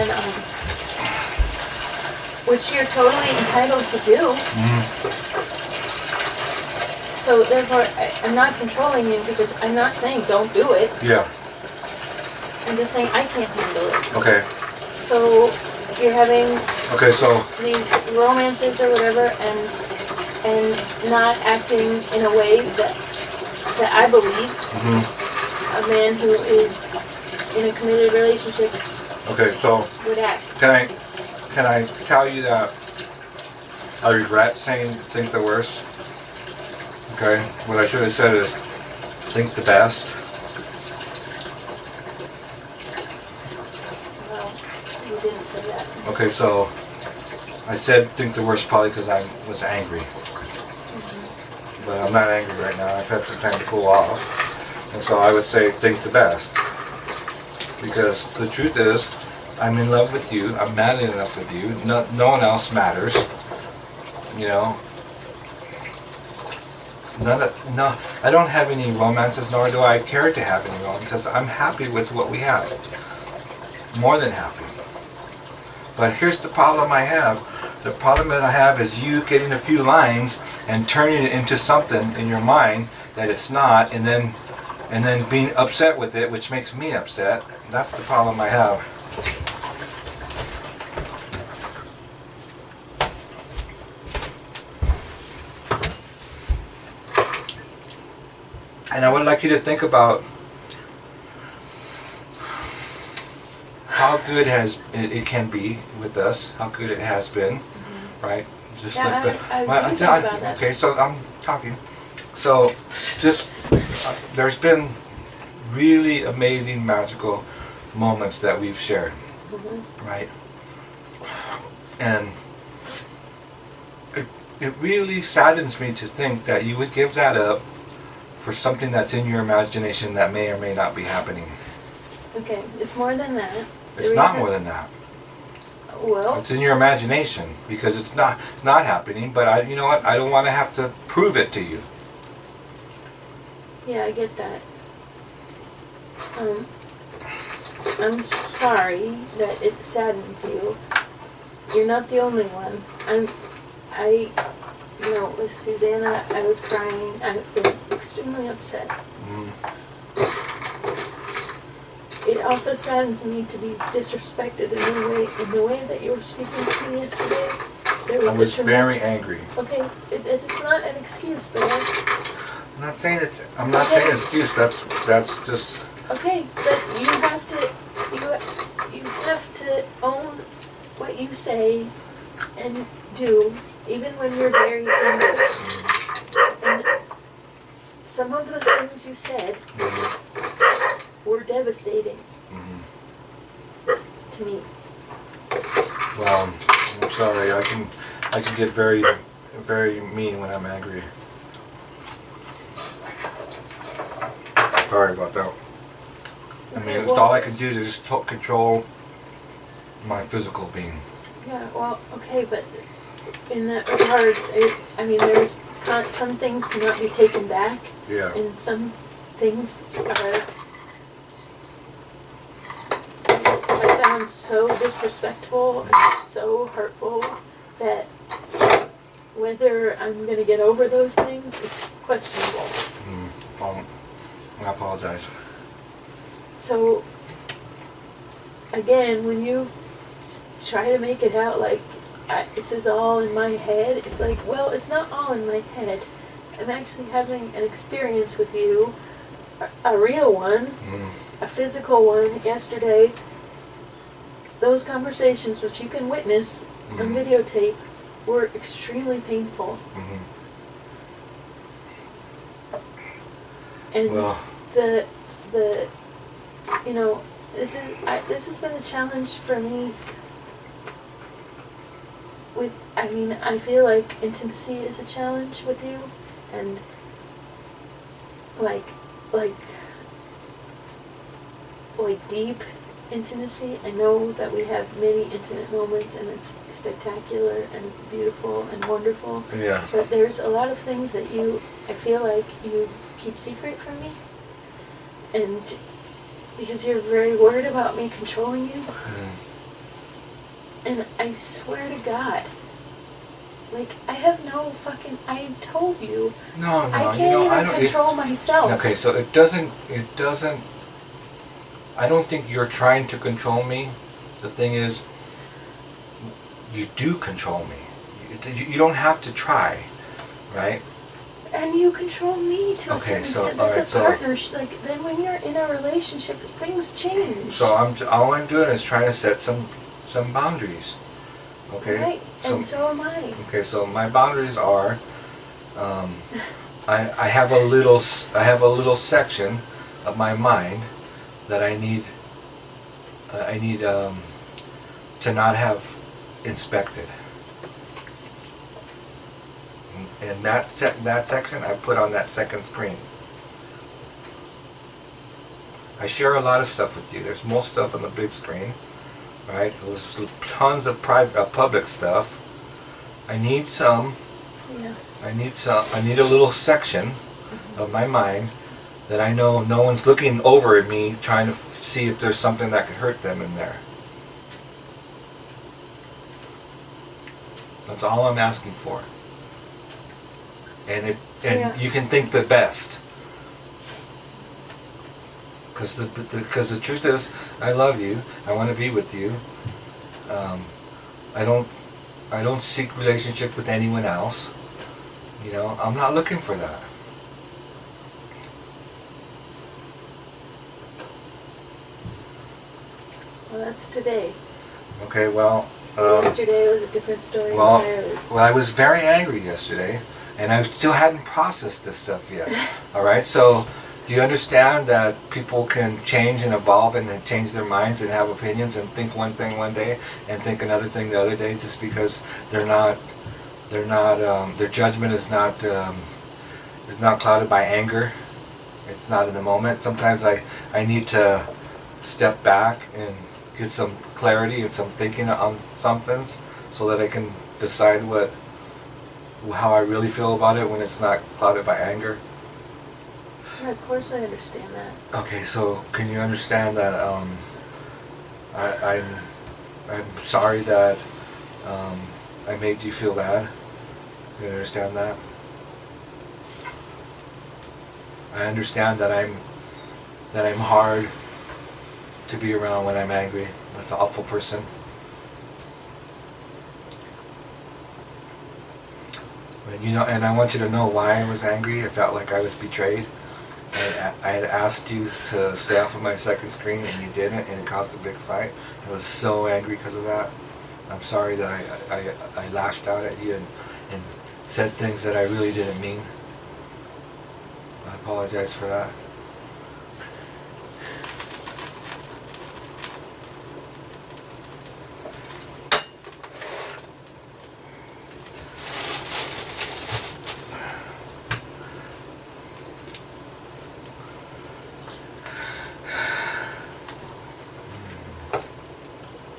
and which you're totally entitled to do. So therefore, I'm not controlling you because I'm not saying don't do it. Yeah. I'm just saying I can't handle it. Okay. So you're having so these romances or whatever, and not acting in a way that I believe a man who is in a committed relationship would act. Can I tell you that I regret saying think the worst? Okay. What I should have said is think the best. Well, you didn't say that. Okay, so I said think the worst probably because I was angry. But I'm not angry right now. I've had some time to cool off. And so I would say think the best. Because the truth is, I'm in love with you. I'm madly in love with you. No one else matters. You know? No, I don't have any romances, nor do I care to have any romances. I'm happy with what we have. More than happy. But here's the problem I have. The problem that I have is you getting a few lines and turning it into something in your mind that it's not, and then being upset with it, which makes me upset. That's the problem I have. And I would like you to think about how good it can be with us, how good it has been, right? Just yeah, like I think about that. Okay, so I'm talking. So just there's been really amazing, magical moments that we've shared, right? And it really saddens me to think that you would give that up for something that's in your imagination that may or may not be happening. Okay, it's more than that. It's not more than that. Well, it's in your imagination because it's not happening. But you know what? I don't want to have to prove it to you. Yeah, I get that. I'm sorry that it saddens you. You're not the only one. With Susanna, I was crying. I've been extremely upset. It also saddens me to be disrespected in the way that you were speaking to me yesterday. I was very angry. Okay, it's not an excuse, though. I'm not saying excuse. That's just. Okay, but you have to own what you say and do, even when you're very angry. And some of the things you said were devastating to me. Well, I'm sorry. I can get very, very mean when I'm angry. Sorry about that. I mean, it's all I can do is just control my physical being. Yeah, well, okay, but in that regard, there's some things cannot be taken back. Yeah. And some things are I found so disrespectful and so hurtful that whether I'm going to get over those things is questionable. I apologize. So, again, when you try to make it out like this is all in my head, it's like, well, it's not all in my head. I'm actually having an experience with you, a real one, a physical one yesterday. Those conversations, which you can witness on videotape, were extremely painful. And this has been a challenge for me. I feel like intimacy is a challenge with you, and like deep intimacy. I know that we have many intimate moments, and it's spectacular and beautiful and wonderful. Yeah. But there's a lot of things that I feel like you keep secret from me, and because you're very worried about me controlling you. And I swear to God, like, I have no fucking, I told you, No, I no, can't you know, I even don't. control myself. Okay, so it doesn't. I don't think you're trying to control me. The thing is, you do control me. You don't have to try, right? And you control me to a Okay, certain so, extent. alright, That's a so- partnership. Like, then when you're in a relationship, things change. So all I'm doing is trying to set some boundaries. Okay. Right, and so am I. Okay, so my boundaries are, I have a little section of my mind that I need to not have inspected. And that section I put on that second screen. I share a lot of stuff with you. There's most stuff on the big screen, right? There's tons of public stuff. I need some. Yeah. I need a little section of my mind that I know no one's looking over at me trying to see if there's something that could hurt them in there. That's all I'm asking for. And Yeah. you can think the best. Because the truth is, I love you. I want to be with you. I don't seek relationship with anyone else. You know, I'm not looking for that. Well, that's today. Okay, well. Yesterday was a different story entirely. Well, I was very angry yesterday, and I still hadn't processed this stuff yet. All right, so do you understand that people can change and evolve and then change their minds and have opinions and think one thing one day and think another thing the other day just because their judgment is not clouded by anger. It's not in the moment. Sometimes I need to step back and get some clarity and some thinking on some things so that I can decide how I really feel about it when it's not clouded by anger. Yeah, of course I understand that. Okay, so can you understand that I'm sorry that I made you feel bad? You understand that? I understand that I'm hard to be around when I'm angry. That's an awful person. And I want you to know why I was angry. I felt like I was betrayed. I had asked you to stay off of my second screen and you didn't, and it caused a big fight. I was so angry because of that. I'm sorry that I lashed out at you and said things that I really didn't mean. I apologize for that.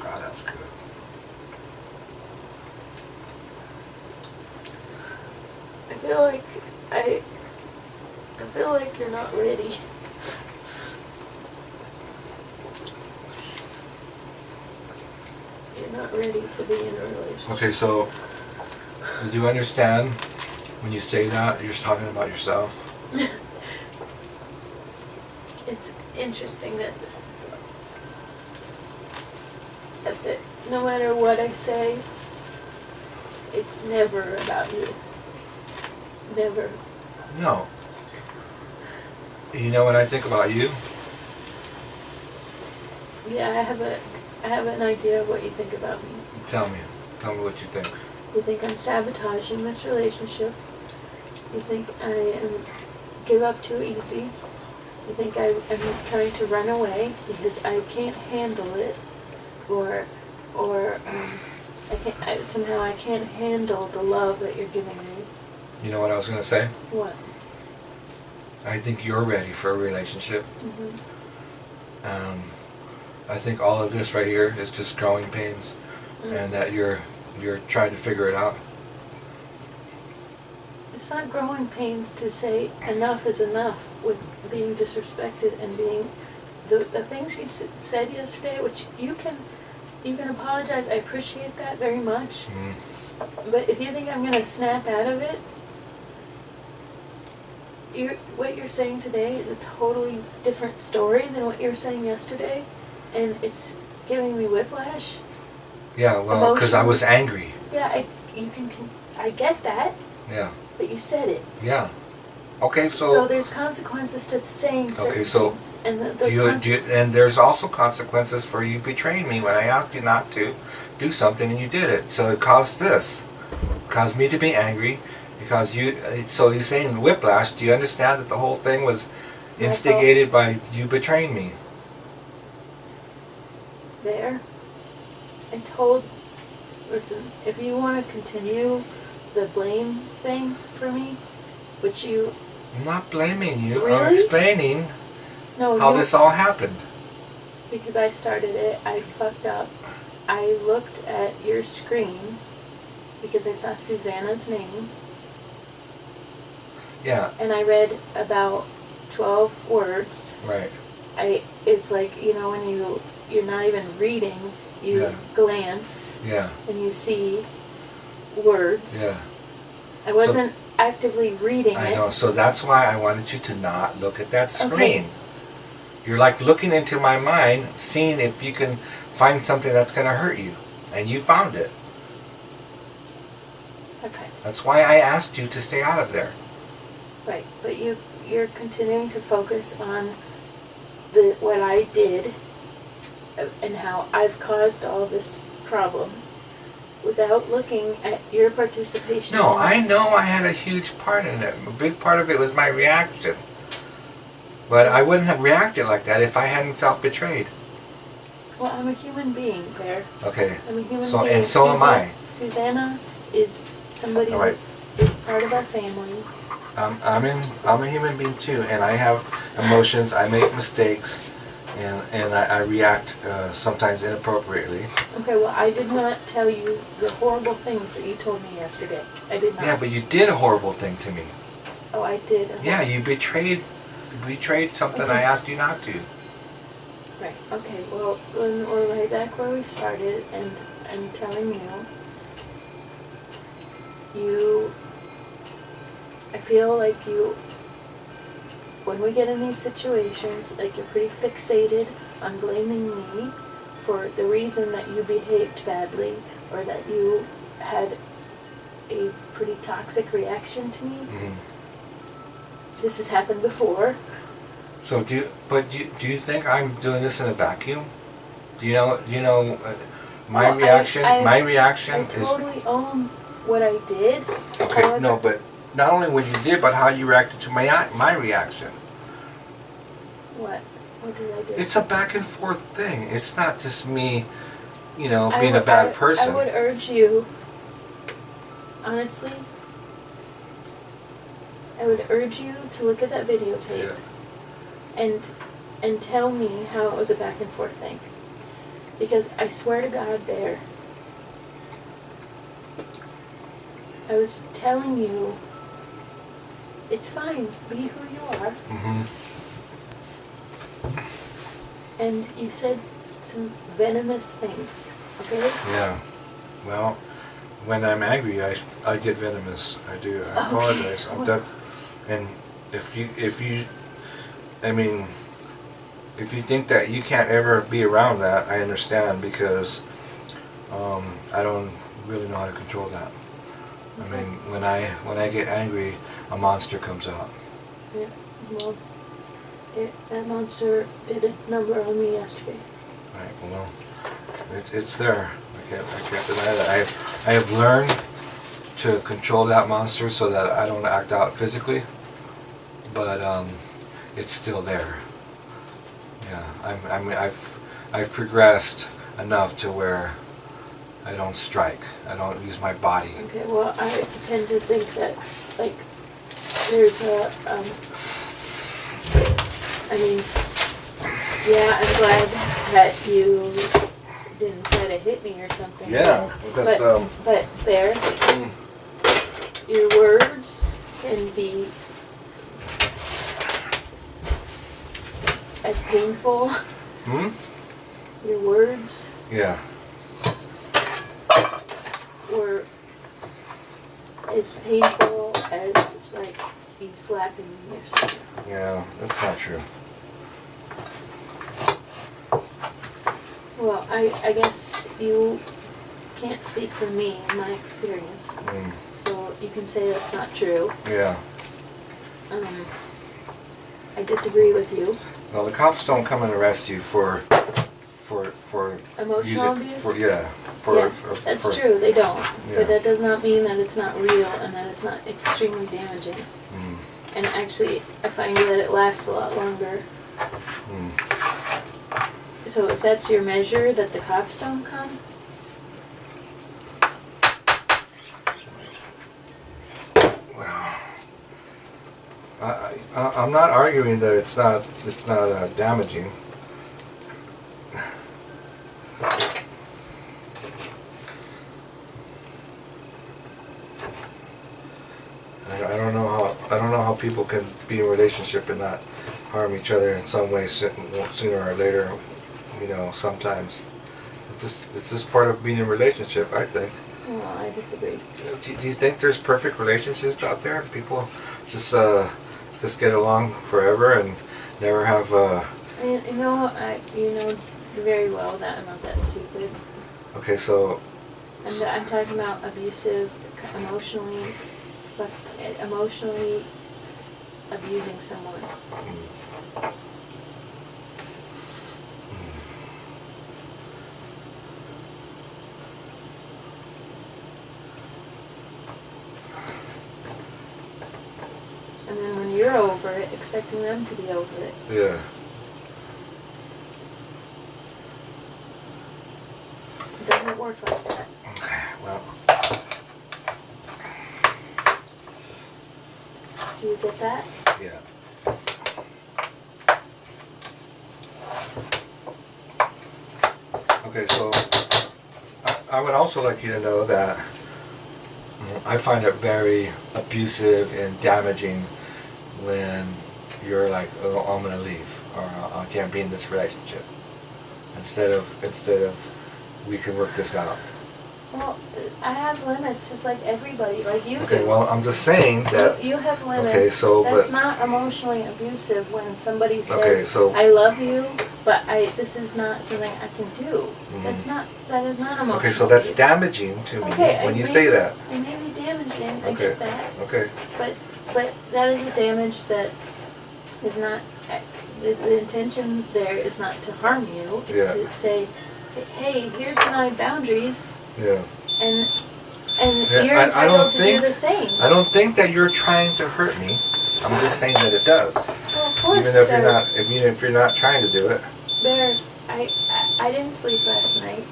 God, that's good. I feel like you're not ready. You're not ready to be in a relationship. Okay, so do you understand when you say that you're talking about yourself? It's interesting that no matter what I say, it's never about you. Never. No. You know what I think about you? Yeah, I have an idea of what you think about me. Tell me what you think. You think I'm sabotaging this relationship. You think I give up too easy. You think I'm trying to run away because I can't handle it, or somehow I can't handle the love that you're giving me. You know what I was going to say? What? I think you're ready for a relationship. Mm-hmm. I think all of this right here is just growing pains, and that you're trying to figure it out. It's not growing pains to say enough is enough with being disrespected and being the things you said yesterday, which you can You can apologize. I appreciate that very much. Mm. But if you think I'm gonna snap out of it, what you're saying today is a totally different story than what you were saying yesterday, and it's giving me whiplash. Yeah, well, because I was angry. Yeah, I get that. Yeah. But you said it. Yeah. Okay, So there's consequences to saying certain things, and and there's also consequences for you betraying me when I asked you not to do something and you did it. So it caused me to be angry, because so you're saying whiplash. Do you understand that the whole thing was instigated by you betraying me? There. Listen, if you want to continue the blame thing for me, which you... I'm not blaming you. Really? I'm explaining how this all happened. Because I started it, I fucked up. I looked at your screen because I saw Susanna's name. Yeah. And I read about 12 words. Right. It's like, when you're not even reading, you glance. Yeah. And you see words. Yeah. I wasn't actively reading it. I know, so that's why I wanted you to not look at that screen. Okay. You're like looking into my mind, seeing if you can find something that's going to hurt you. And you found it. Okay. That's why I asked you to stay out of there. Right, but you're continuing to focus on what I did and how I've caused all this problem without looking at your participation. No, I know I had a huge part in it. A big part of it was my reaction. But I wouldn't have reacted like that if I hadn't felt betrayed. Well, I'm a human being, there. Okay. I'm a human being. And so am I. Susanna is somebody that is part of our family. I'm a human being too, and I have emotions. I make mistakes, and I react sometimes inappropriately. Okay, well, I did not tell you the horrible things that you told me yesterday. I did not. Yeah, but you did a horrible thing to me. Oh, I did. Yeah, you betrayed something I asked you not to. Right. Okay. Well, then we're right back where we started, and I'm telling you. I feel like when we get in these situations, like you're pretty fixated on blaming me for the reason that you behaved badly or that you had a pretty toxic reaction to me. Mm-hmm. This has happened before. So do you think I'm doing this in a vacuum? Do you know my reaction? My reaction I is totally own what I did. Okay, However, no, but not only what you did, but how you reacted to my reaction. What? What did I do? It's a back and forth thing. It's not just me, being a bad person. I would urge you, honestly, I would urge you to look at that videotape and tell me how it was a back and forth thing. Because I swear to God, Bear, I was telling you, it's fine, be who you are. Mm-hmm. And you said some venomous things, okay? Yeah. Well, when I'm angry, I get venomous. I do. I apologize. I'm done. And if you think that you can't ever be around that, I understand, because I don't really know how to control that. I mean, when I get angry, a monster comes out. Yeah, well, that monster did a number on me yesterday. Right. Well, it's there. I can't deny that. I have learned to control that monster so that I don't act out physically, but it's still there. Yeah. I've progressed enough to where I don't strike. I don't use my body. Okay, well, I tend to think that, like, there's I'm glad that you didn't try to hit me or something. Yeah, because, but there, your words can be as painful. Hmm? Your words. Yeah. as painful as like you slapping yourself. Yeah, that's not true. Well, I guess you can't speak for me in my experience, so you can say that's not true. Yeah. I disagree with you. Well, the cops don't come and arrest you for Emotional music. abuse? Yeah, that's true, they don't. Yeah. But that does not mean that it's not real and that it's not extremely damaging. And actually, I find that it lasts a lot longer. So if that's your measure, that the cops don't come? Well, I'm not arguing that it's not damaging. I don't know how people can be in a relationship and not harm each other in some way sooner or later. You know, sometimes it's just part of being in a relationship, I think. Well, I disagree. Do you think there's perfect relationships out there? People just get along forever and never have. You know very well that I'm not that stupid. Okay, so. I'm talking about abusive, emotionally abusing someone. And then when you're over it, expecting them to be over it. Yeah. It doesn't work like that. Okay, well. Do you get that? Yeah. Okay, so I would also like you to know that I find it very abusive and damaging when you're like, oh, I'm gonna leave, or I can't be in this relationship. Instead of we can work this out. Well, I have limits just like everybody, like you Okay, do. well, I'm just saying that. You have limits. Okay, so that's not emotionally abusive when somebody says, okay, so, I love you, but this is not something I can do. That is not emotional. Okay, so that's damaging to me when you say that. It may be damaging, I Okay. get that. Okay. But that is a damage that is not, the intention there is not to harm you. It's to say, hey, here's my boundaries. Yeah. And Yeah, you're entitled to do the same. I don't think that you're trying to hurt me. I'm just saying that it does. Well, of course even it if you're does. not, even if you're not trying to do it. Bear, I didn't sleep last night.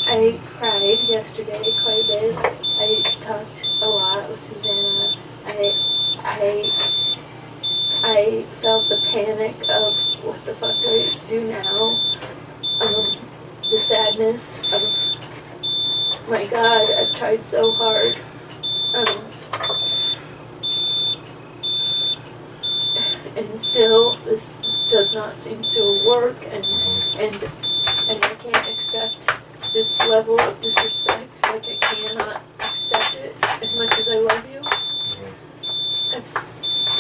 I cried yesterday quite a bit. I talked a lot with Susanna. I felt the panic of what the fuck do I do now? The sadness of, my God, I've tried so hard. And still, this does not seem to work, and I can't accept this level of disrespect. Like, I cannot accept it as much as I love you.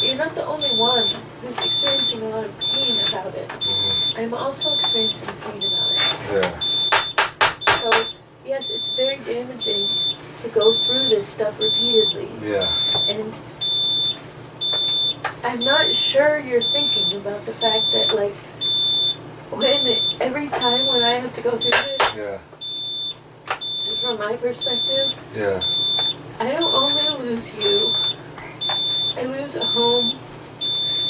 You're not the only one who's experiencing a lot of pain about it. I'm also experiencing pain about it. Yeah. So, yes, it's very damaging to go through this stuff repeatedly. Yeah. And I'm not sure you're thinking about the fact that, like, every time when I have to go through this, Yeah. just from my perspective, Yeah. I don't only lose you. I lose a home.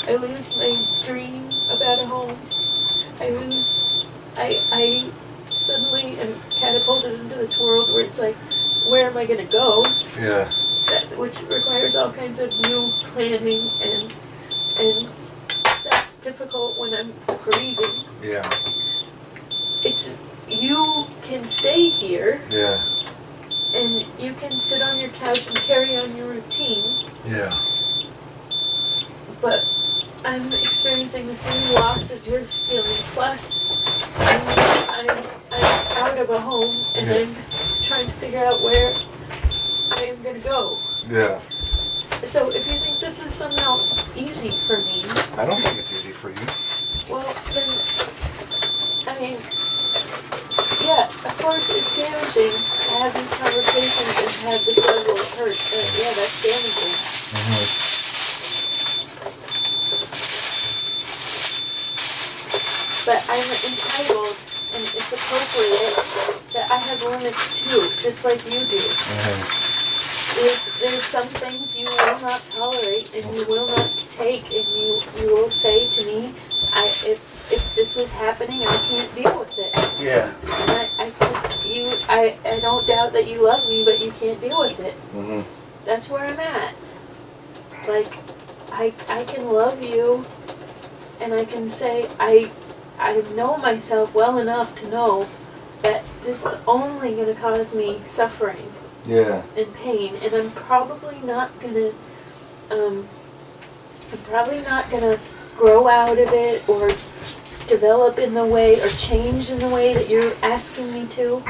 I lose my dream about a home. I suddenly am catapulted into this world where it's like, where am I going to go? Yeah. Which requires all kinds of new planning, and that's difficult when I'm grieving. Yeah. You can stay here. Yeah. And you can sit on your couch and carry on your routine. Yeah. But I'm experiencing the same loss as you're feeling. Plus, I'm out of a home, and I'm trying to figure out where I I am gonna go. Yeah. So if you think this is somehow easy for me, I don't think it's easy for you. well, then, I mean, yeah, of course it's damaging to have these conversations and have this level of hurt. Yeah, that's damaging. Mm-hmm. But I'm entitled, and it's appropriate that I have limits too, just like you do. Mm-hmm. There's some things you will not tolerate and you will not take, and you will say to me, if this was happening, I can't deal with it. Yeah. And I don't doubt that you love me, but you can't deal with it. Mm-hmm. That's where I'm at. Like, I can love you, and I can say I know myself well enough to know that this is only going to cause me suffering. Yeah. And pain, and I'm probably not gonna grow out of it or develop in the way or change in the way that you're asking me to.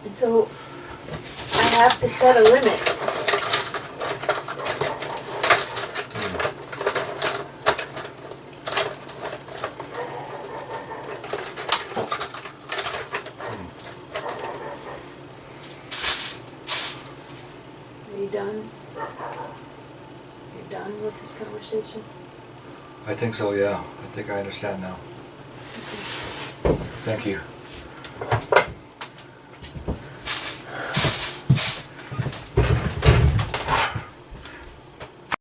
And so I have to set a limit. Are you done? You're done with this conversation? I think so, yeah. I think I understand now. Okay. Thank you.